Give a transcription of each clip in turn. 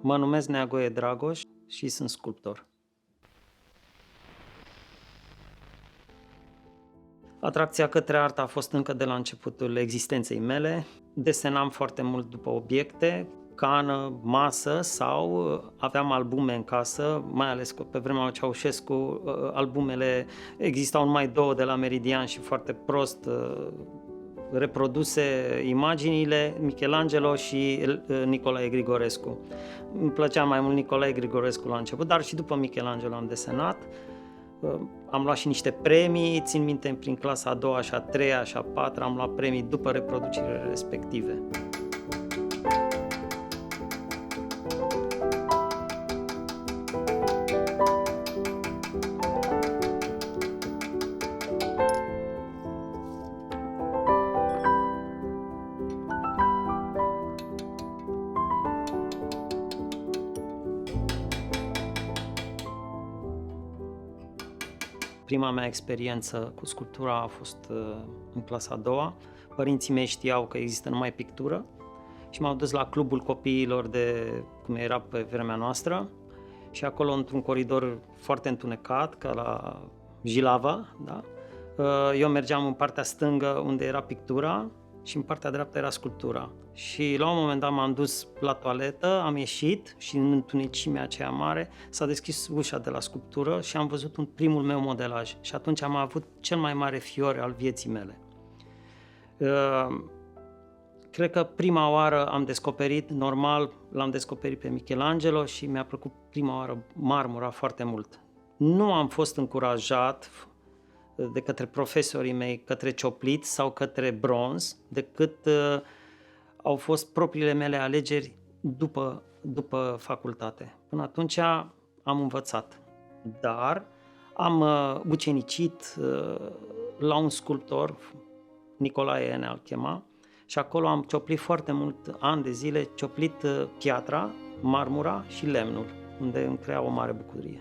Mă numesc Neagoe Dragoș și sunt sculptor. Atracția către artă a fost încă de la începutul existenței mele. Desenam foarte mult după obiecte, cană, masă sau aveam albume în casă, mai ales că pe vremea lui Ceaușescu albumele existau numai 2 de la Meridian și foarte prost reproduse imaginile, Michelangelo și Nicolae Grigorescu. Îmi plăcea mai mult Nicolae Grigorescu la început, dar și după Michelangelo am desenat. Am luat și niște premii, țin minte, prin clasa a 2-a și a 3-a și a 4-a am luat premii după reproducerile respective. Prima mea experiență cu sculptura a fost în clasa a 2-a. Părinții mei știau că există numai pictură și m-au dus la clubul copiilor de cum era pe vremea noastră și acolo într-un coridor foarte întunecat, ca la Jilava, da? Eu mergeam în partea stângă unde era pictura și în partea dreaptă era sculptura. Și la un moment dat m-am dus la toaletă, am ieșit și în întunecimea aceea mare s-a deschis ușa de la sculptură și am văzut primul meu modelaj. Și atunci am avut cel mai mare fior al vieții mele. Cred că prima oară am descoperit, normal, l-am descoperit pe Michelangelo și mi-a plăcut prima oară marmura foarte mult. Nu am fost încurajat de către profesorii mei către cioplit sau către bronz, decât au fost propriile mele alegeri după facultate. Până atunci am învățat, dar am ucenicit la un sculptor, Nicolae ne-l chema, și acolo am cioplit foarte mult, ani de zile, cioplit piatra, marmura și lemnul, unde îmi crea o mare bucurie.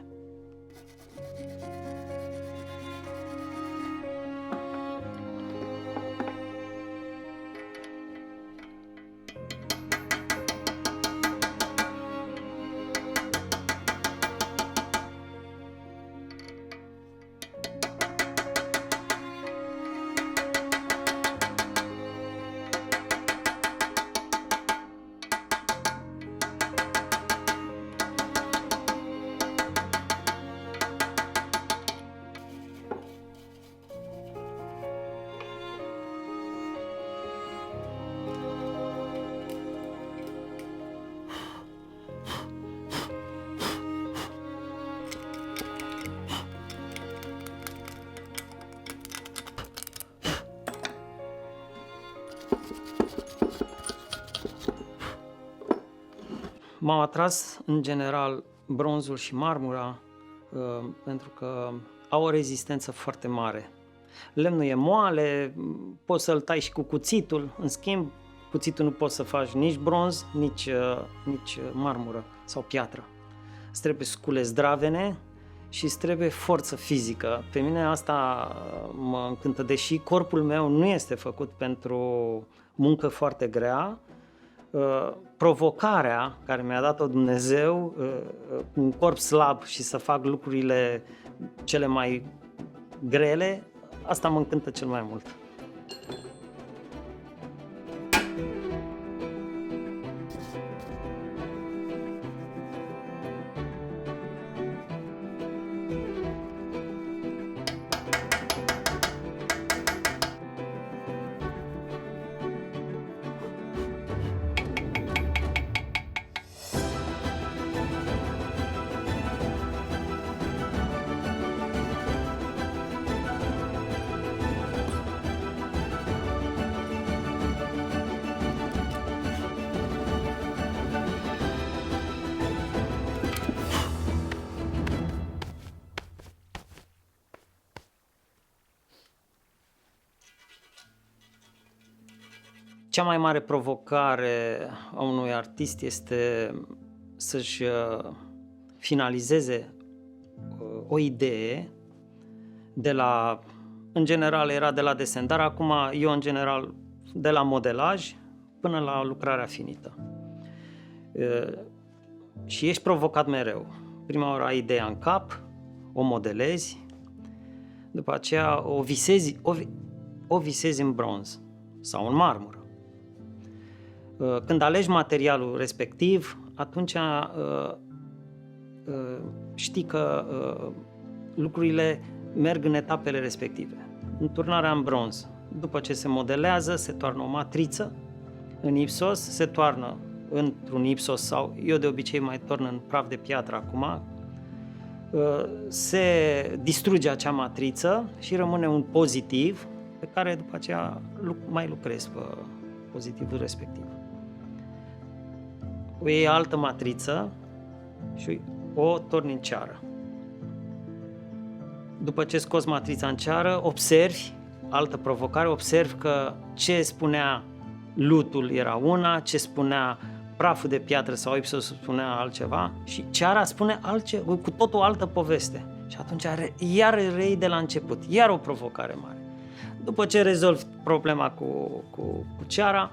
M-au atras în general bronzul și marmura pentru că au o rezistență foarte mare. Lemnul e moale, poți să-l tai și cu cuțitul, în schimb cuțitul nu poți să faci nici bronz, nici marmură sau piatră. Îți trebuie scule zdravene și îți trebuie forță fizică. Pe mine asta mă încântă, deși corpul meu nu este făcut pentru muncă foarte grea, provocarea care mi-a dat-o Dumnezeu, un corp slab și să fac lucrurile cele mai grele, asta mă încântă cel mai mult. Cea mai mare provocare a unui artist este să-și finalizeze o idee în general era de la desen, dar acum eu în general de la modelaj până la lucrarea finită. și ești provocat mereu. Prima oară ai ideea în cap, o modelezi, după aceea o visezi în bronz sau în marmură. Când alegi materialul respectiv, atunci știi că lucrurile merg în etapele respective. În turnarea în bronz, după ce se modelează, se toarnă o matriță în ipsos, se toarnă într-un ipsos sau eu de obicei mai torn în praf de piatră acum, se distruge acea matriță și rămâne un pozitiv pe care după aceea mai lucrezi pe pozitivul respectiv. O iei altă matriță și o torni în ceară. După ce scoți matrița în ceară, observi, altă provocare, observi că ce spunea lutul era una, ce spunea praful de piatră sau ipsos spunea altceva și ceara spune altceva, cu tot o altă poveste. Și atunci iar reiei de la început, iar o provocare mare. După ce rezolvi problema cu ceara,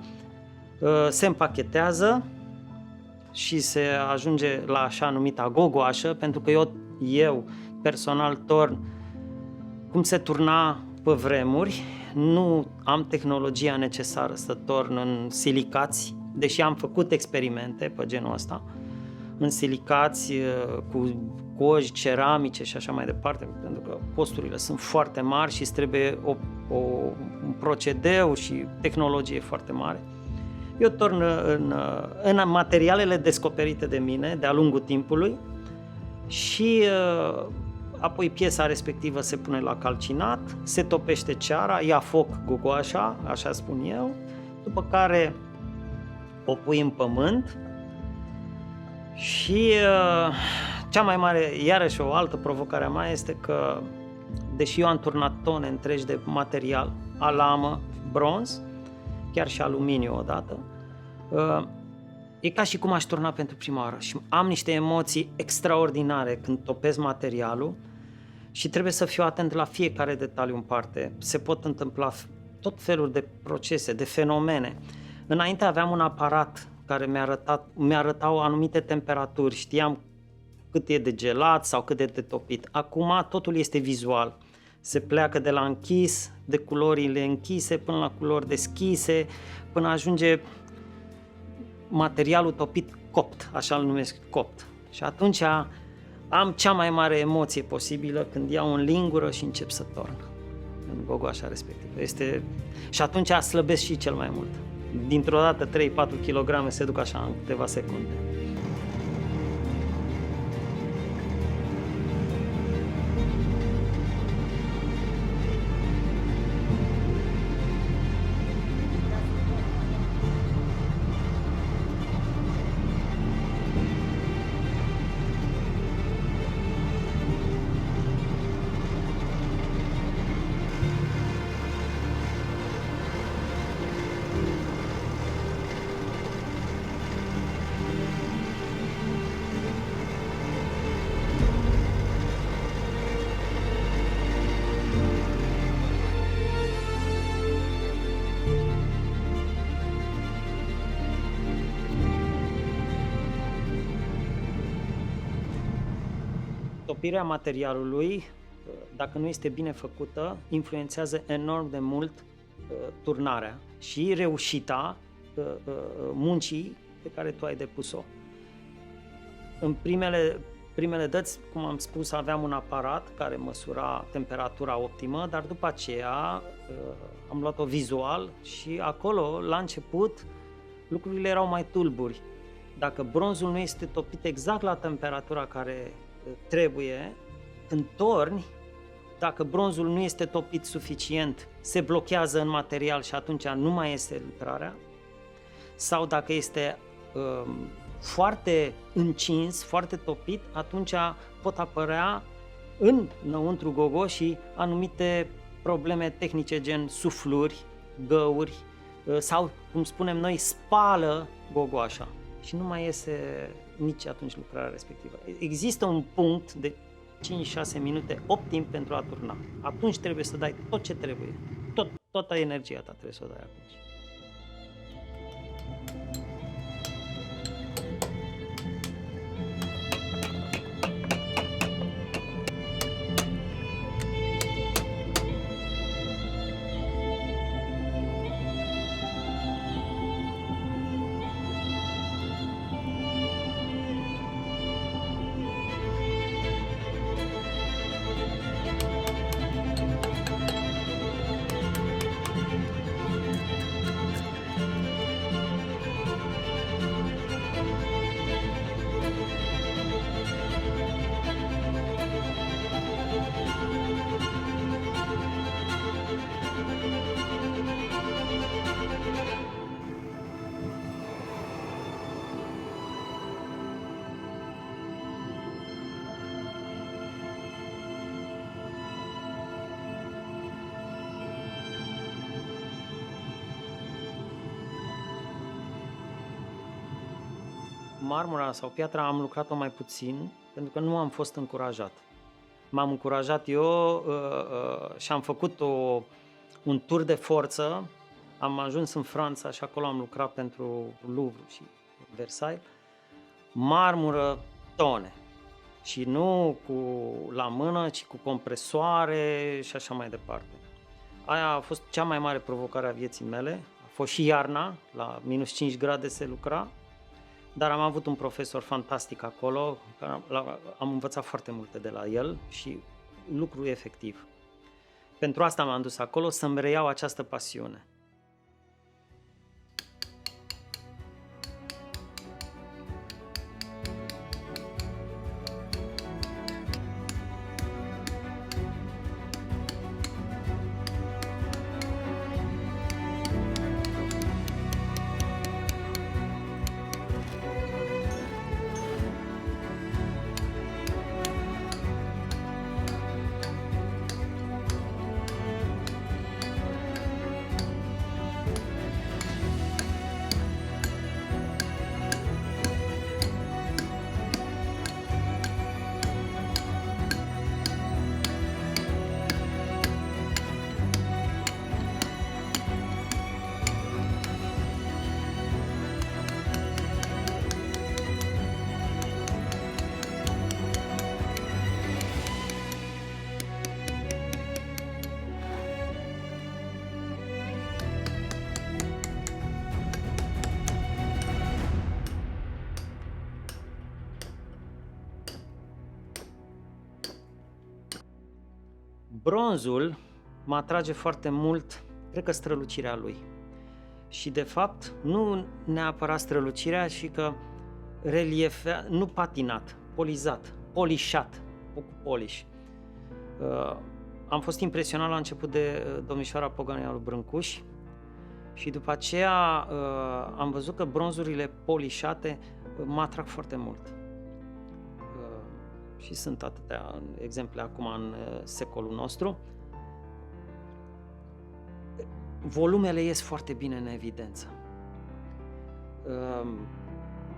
se împachetează și se ajunge la așa numita gogoașă, pentru că eu personal torn cum se turna pe vremuri, nu am tehnologia necesară să torn în silicați, deși am făcut experimente pe genul ăsta, în silicați cu coji ceramice și așa mai departe, pentru că posturile sunt foarte mari și îți trebuie un procedeu și tehnologie foarte mare. Eu torn în materialele descoperite de mine de-a lungul timpului și apoi piesa respectivă se pune la calcinat, se topește ceara, ia foc gogoașa, așa spun eu, după care o pui în pământ și cea mai mare, iarăși o altă provocare a mea este că, deși eu am turnat tone întregi de material, alamă, bronz, chiar și aluminiu odată, e ca și cum aș turna pentru prima oară și am niște emoții extraordinare când topesc materialul și trebuie să fiu atent la fiecare detaliu în parte. Se pot întâmpla tot felul de procese, de fenomene. Înainte aveam un aparat care mi-arătau anumite temperaturi, știam cât e de gelat sau cât e de topit. Acum totul este vizual. Se pleacă de la închis, de culorile închise până la culori deschise, până ajunge materialul topit copt, așa îl numesc, copt. Și atunci am cea mai mare emoție posibilă când iau în lingură și încep să torn în gogoașa respectivă. Și atunci slăbesc și cel mai mult. Dintr-o dată 3-4 kg se duc așa în câteva secunde. Topirea materialului, dacă nu este bine făcută, influențează enorm de mult turnarea și reușita muncii pe care tu ai depus-o. În primele dăți, cum am spus, aveam un aparat care măsura temperatura optimă, dar după aceea am luat-o vizual și acolo, la început, lucrurile erau mai tulburi. Dacă bronzul nu este topit exact la temperatura care trebuie, când torni, dacă bronzul nu este topit suficient, se blochează în material și atunci nu mai este lucrarea, sau dacă este foarte încins, foarte topit, atunci pot apărea înăuntru gogoșii anumite probleme tehnice gen sufluri, găuri sau, cum spunem noi, spală gogoașa și nu mai iese nici atunci lucrarea respectivă. Există un punct de 5-6 minute optim pentru a turna. Atunci trebuie să dai tot ce trebuie. Toată energia ta trebuie să o dai atunci. marmura sau piatra am lucrat-o mai puțin pentru că nu am fost încurajat. M-am încurajat eu și am făcut un tur de forță. Am ajuns în Franța și acolo am lucrat pentru Louvre și Versailles. Marmură, tone. Și nu la mână, ci cu compresoare și așa mai departe. Aia a fost cea mai mare provocare a vieții mele. A fost și iarna, la minus 5 grade se lucra, dar am avut un profesor fantastic acolo, am învățat foarte multe de la el și lucru efectiv. Pentru asta m-am dus acolo, să-mi reiau această pasiune. Bronzul mă atrage foarte mult, cred că strălucirea lui. Și de fapt, nu neapărat strălucirea, ci că nu patinat, polizat, polișat, cu polish. Am fost impresionat la început de domnișoara Pogania lui Brâncuș și după aceea am văzut că bronzurile polișate mă atrag foarte mult. Și sunt atâtea exemple acum în secolul nostru. Volumele ies foarte bine în evidență.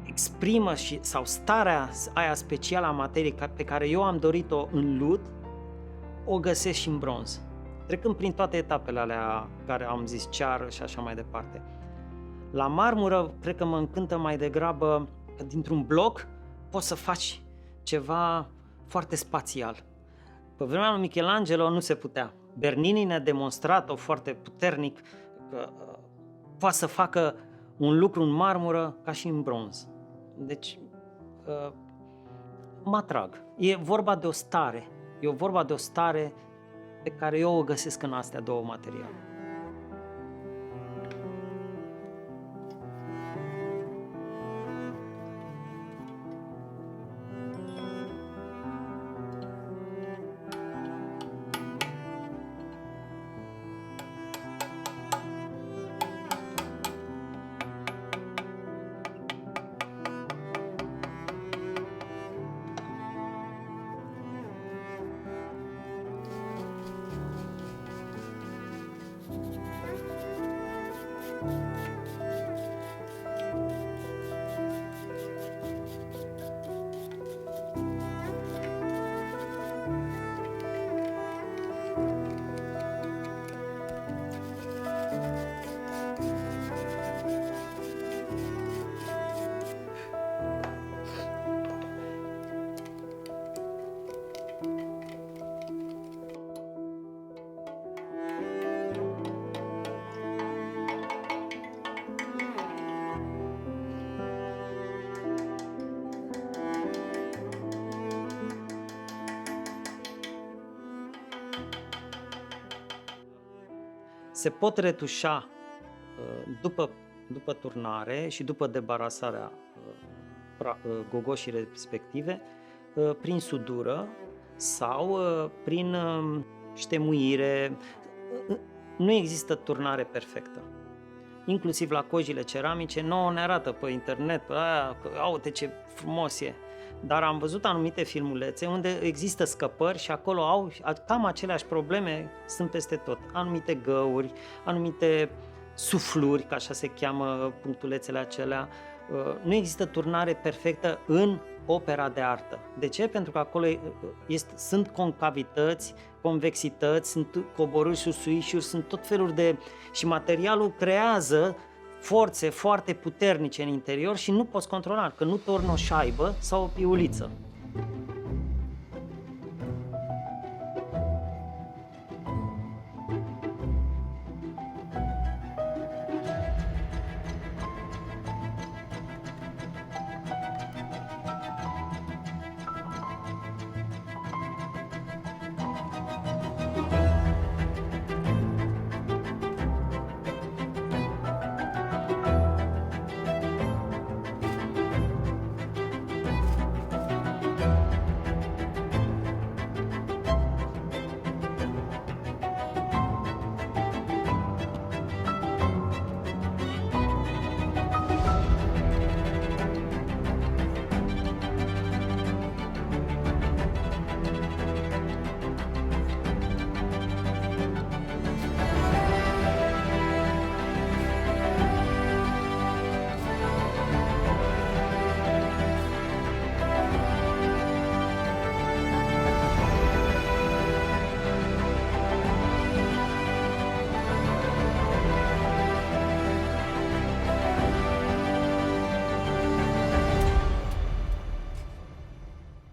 Exprimă sau starea aia specială a materiei pe care eu am dorit-o în lut, o găsesc și în bronz. Trecând prin toate etapele alea care am zis, ceară și așa mai departe. La marmură, cred că mă încântă mai degrabă că dintr-un bloc poți să faci ceva foarte spațial. Pe vremea lui Michelangelo nu se putea. Bernini ne-a demonstrat-o foarte puternic că poate să facă un lucru în marmură ca și în bronz. Deci mă atrag. E vorba de o stare. E vorba de o stare pe care eu o găsesc în astea două materiale. Se pot retușa după turnare și după debarasarea gogoșii respective prin sudură sau prin ștemuire. Nu există turnare perfectă. Inclusiv la cojile ceramice, nouă ne arată pe internet, uite ce frumos e. Dar am văzut anumite filmulețe unde există scăpări și acolo au cam aceleași probleme, sunt peste tot. Anumite găuri, anumite sufluri, ca așa se cheamă punctulețele acelea, Nu există turnare perfectă în opera de artă. De ce? Pentru că acolo sunt concavități, convexități, sunt coborâri, susuișuri, sunt tot feluri de... și materialul creează forțe foarte puternice în interior și nu poți controla, că nu torni o șaibă sau o piuliță.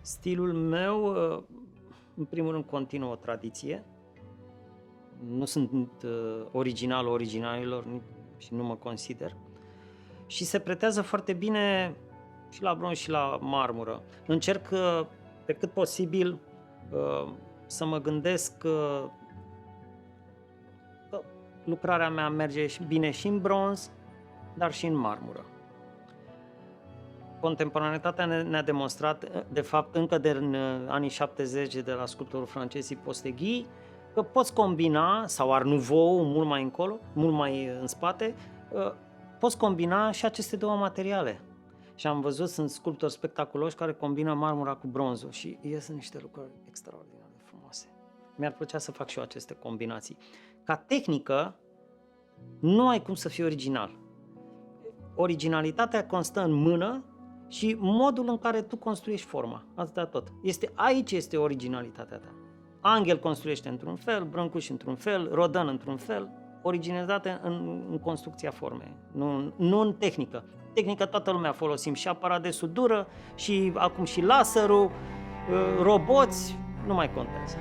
Stilul meu, în primul rând, continuă o tradiție. Nu sunt originalul originalilor și nu mă consider. Și se pretează foarte bine și la bronz și la marmură. Încerc pe cât posibil să mă gândesc că lucrarea mea merge bine și în bronz, dar și în marmură. Contemporanitatea ne-a demonstrat, de fapt, încă din anii 70 de la sculptorul francez Postegui, că poți combina, sau Art Nouveau, mult mai încolo, mult mai în spate, poți combina și aceste două materiale. Și am văzut, sunt sculptori spectaculoși care combină marmura cu bronzul și ies niște lucruri extraordinar de frumoase. Mi-ar plăcea să fac și eu aceste combinații. Ca tehnică, nu ai cum să fii original. Originalitatea constă în mână și modul în care tu construiești forma. Asta tot. Aici este originalitatea ta. Angel construiește într-un fel, Brâncuș într-un fel, Rodin într-un fel. Originalitatea în construcția formei, nu în tehnică. Tehnică toată lumea folosim, și aparat de sudură, și acum și laserul, roboți, nu mai contează.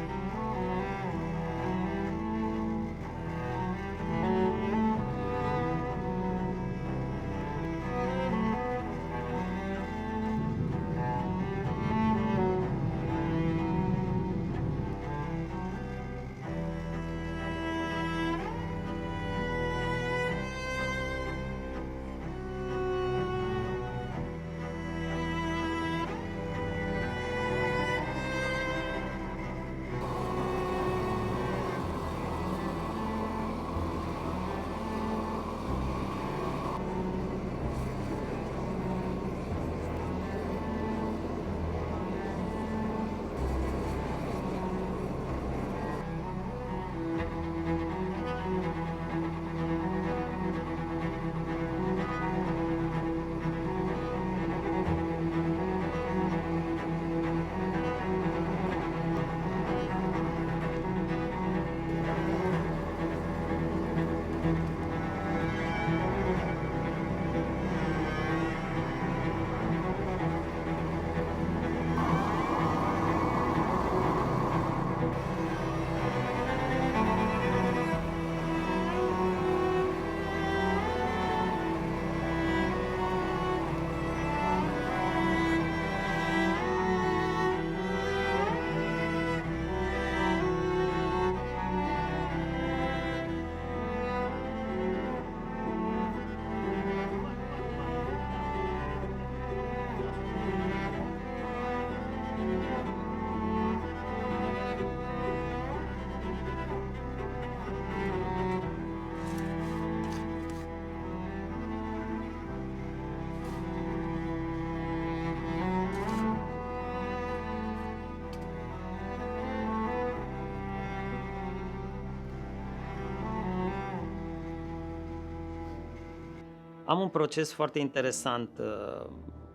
Am un proces foarte interesant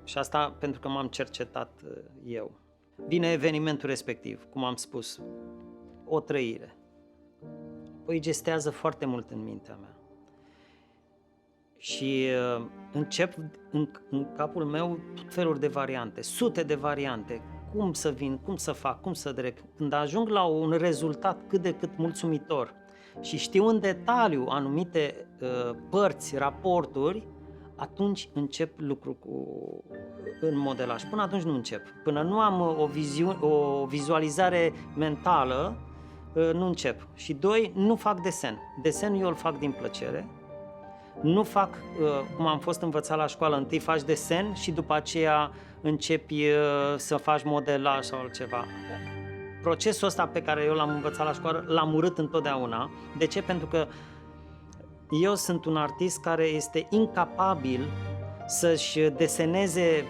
și asta pentru că m-am cercetat eu. Vine evenimentul respectiv, cum am spus, o trăire. Păi gestează foarte mult în mintea mea. Și încep în capul meu tot felul de variante, sute de variante. Cum să vin, cum să fac, cum să trec. Când ajung la un rezultat cât de cât mulțumitor și știu în detaliu anumite părți, raporturi, atunci încep lucru în modelaj. Până atunci nu încep. Până nu am o vizualizare mentală, nu încep. Și doi, nu fac desen. Desenul eu îl fac din plăcere. Nu fac, cum am fost învățat la școală, întâi faci desen și după aceea începi să faci modelaj sau altceva. Procesul ăsta pe care eu l-am învățat la școală l-am urât întotdeauna. De ce? Pentru că eu sunt un artist care este incapabil să-și deseneze,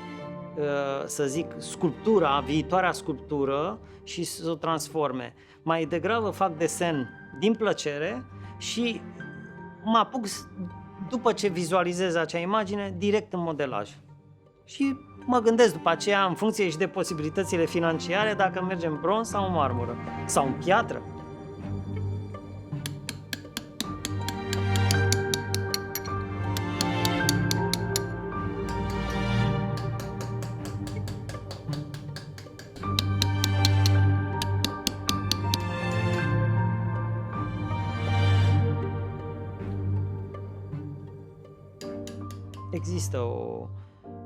să zic, sculptura, viitoarea sculptură și să o transforme. Mai degrabă fac desen din plăcere și mă apuc, după ce vizualizez acea imagine, direct în modelaj. Și mă gândesc după aceea, în funcție și de posibilitățile financiare, dacă mergem în bronz sau în marmură sau în piatră. Există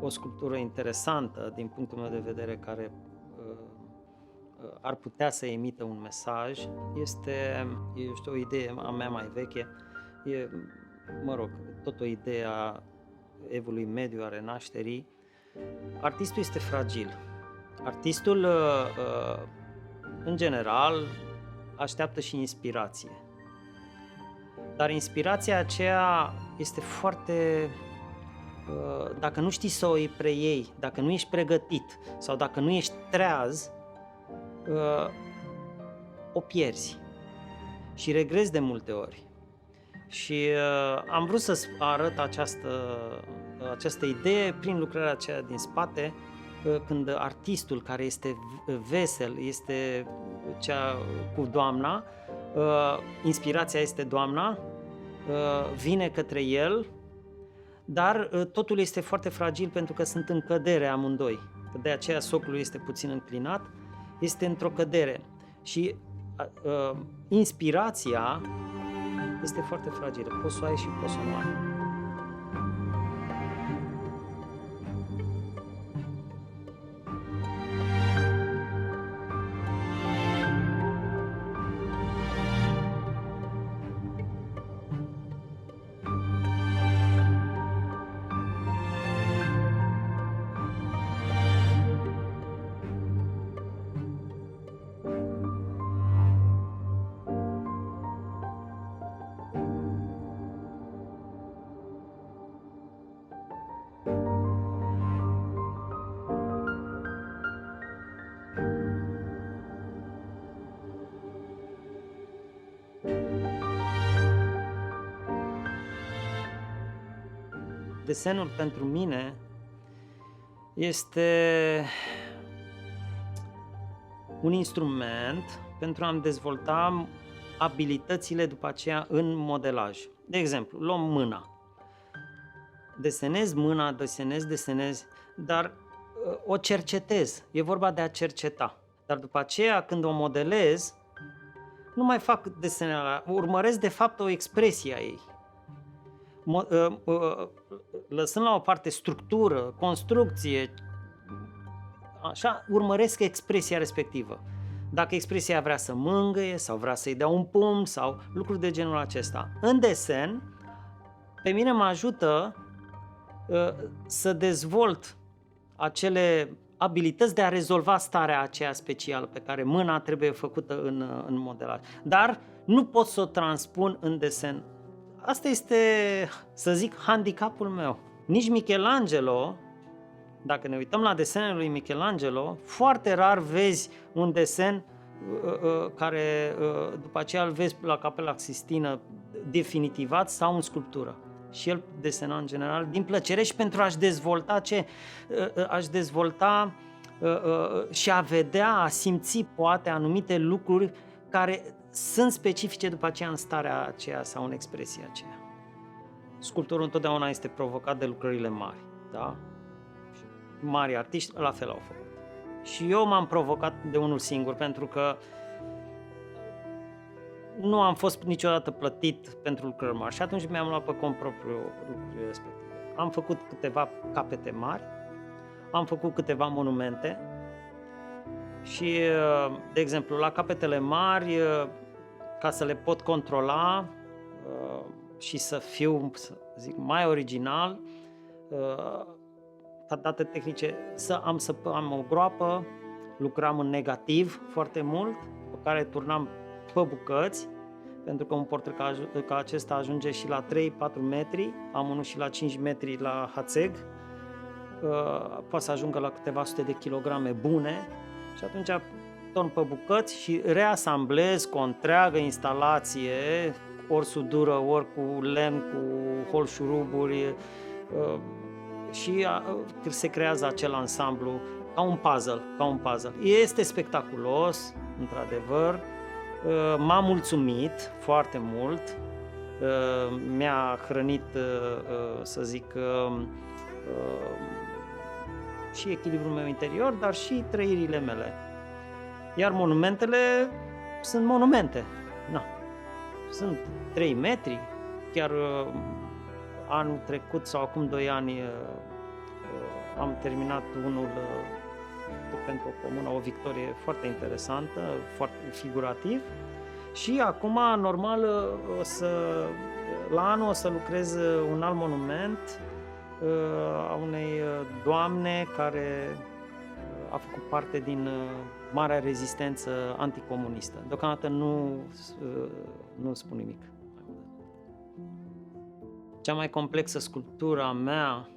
o sculptură interesantă din punctul meu de vedere care ar putea să emită un mesaj. Este, o idee a mea mai veche, tot o idee a evului mediu, a renașterii. Artistul este fragil. Artistul, în general, așteaptă și inspirație. Dar inspirația aceea este foarte... Dacă nu știi să o preiei, dacă nu ești pregătit sau dacă nu ești treaz, o pierzi și regrezi de multe ori. Și am vrut să arăt această idee prin lucrarea aceea din spate, când artistul care este vesel, este cea cu Doamna, inspirația este Doamna, vine către el, dar totul este foarte fragil pentru că sunt în cădere amândoi. De aceea socul este puțin înclinat, este într-o cădere. Și inspirația este foarte fragilă. Poți să o ai și poți să nu ai. Desenul pentru mine este un instrument pentru a-mi dezvolta abilitățile după aceea în modelaj. De exemplu, luăm mâna. Desenez mâna, desenez, dar o cercetez. E vorba de a cerceta. Dar după aceea, când o modelez, nu mai fac desenarea, urmăresc de fapt o expresie a ei. Lăsând la o parte structură, construcție, așa, urmăresc expresia respectivă. Dacă expresia vrea să mângâie sau vrea să-i dea un pumn sau lucruri de genul acesta. În desen, pe mine mă ajută să dezvolt acele abilități de a rezolva starea aceea specială pe care mâna trebuie făcută în modelaj. Dar nu pot să o transpun în desen. Asta este, să zic, handicapul meu. Nici Michelangelo, dacă ne uităm la desenele lui Michelangelo, foarte rar vezi un desen care după aceea îl vezi la Capela Sistină definitivat sau în sculptură. și el desena în general din plăcere și pentru a-și dezvolta a-și dezvolta și a vedea, a simți poate anumite lucruri care sunt specifice după aceea în starea aceea sau în expresia aceea. Sculptorul întotdeauna este provocat de lucrările mari, da? Mari artiști la fel au făcut. Și eu m-am provocat de unul singur pentru că nu am fost niciodată plătit pentru lucrări mari și atunci mi-am luat pe cont propriu lucrurile respective. Am făcut câteva capete mari, am făcut câteva monumente și, de exemplu, la capetele mari, ca să le pot controla și să fiu, să zic, mai original, ca date tehnice, am o groapă, lucram în negativ foarte mult, pe care turnam pe bucăți, pentru că un portret ca acesta ajunge și la 3-4 metri, am unul și la 5 metri la hațeg, poate să ajungă la câteva sute de kilograme bune și atunci torn pe bucăți și reasamblez cu o întreagă instalație, ori sudură, ori cu lemn, cu holșuruburi și se creează acel ansamblu ca un puzzle. Este spectaculos, într-adevăr, m-a mulțumit foarte mult, mi-a hrănit, să zic, și echilibrul meu interior, dar și trăirile mele. Iar monumentele sunt monumente. Na. Sunt 3 metri, chiar anul trecut sau acum 2 ani am terminat unul pentru o comună, o victorie foarte interesantă, foarte figurativ și acum, normal, la anul o să lucrez un alt monument a unei doamne care a făcut parte din marea rezistență anticomunistă. Deocamdată nu spun nimic. Cea mai complexă sculptură a mea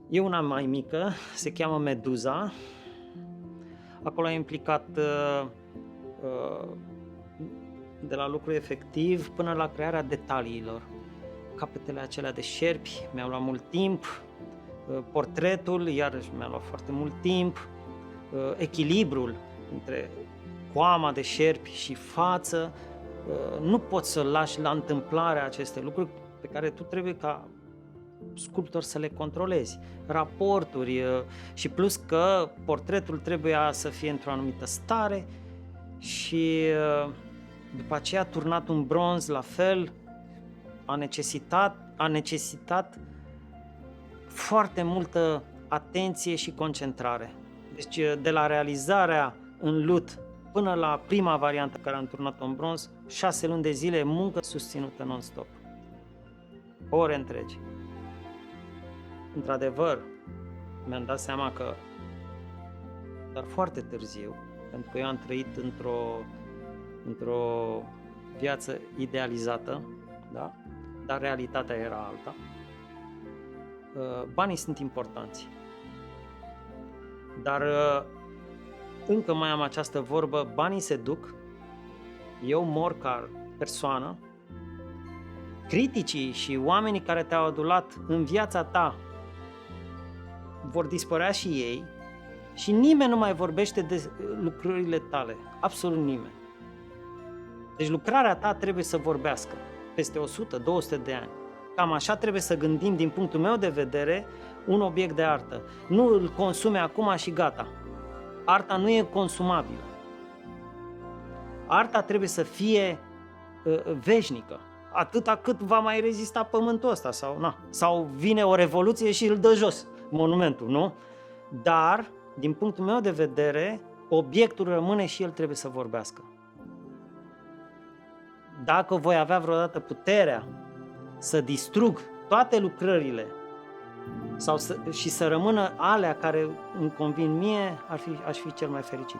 e una mai mică, se cheamă Meduza. Acolo a implicat de la lucru efectiv până la crearea detaliilor. Capetele acelea de șerpi mi-au luat mult timp, portretul iarăși mi-a luat foarte mult timp, echilibrul între coama de șerpi și față, nu poți să lași la întâmplare aceste lucruri pe care tu trebuie ca sculptor să le controlezi, raporturi și plus că portretul trebuia să fie într-o anumită stare și după aceea turnat un bronz la fel a necesitat foarte multă atenție și concentrare. Deci de la realizarea în lut până la prima variantă care am turnat-o în bronz, 6 luni de zile muncă susținută non-stop, ore întregi. Într-adevăr, mi-am dat seama că, dar foarte târziu, pentru că eu am trăit într-o viață idealizată, da? Dar realitatea era alta. Banii sunt importanți. Dar încă mai am această vorbă, banii se duc, eu mor ca persoană, criticii și oamenii care te-au adulat în viața ta vor dispărea și ei și nimeni nu mai vorbește de lucrările tale, absolut nimeni. Deci lucrarea ta trebuie să vorbească peste 100-200 de ani. Cam așa trebuie să gândim din punctul meu de vedere un obiect de artă. Nu îl consume acum și gata. Arta nu e consumabilă. Arta trebuie să fie veșnică, atâta cât va mai rezista pământul ăsta sau vine o revoluție și îl dă jos monumentul, nu? Dar, din punctul meu de vedere, obiectul rămâne și el trebuie să vorbească. Dacă voi avea vreodată puterea să distrug toate lucrările și să rămână alea care îmi convin mie, aș fi cel mai fericit.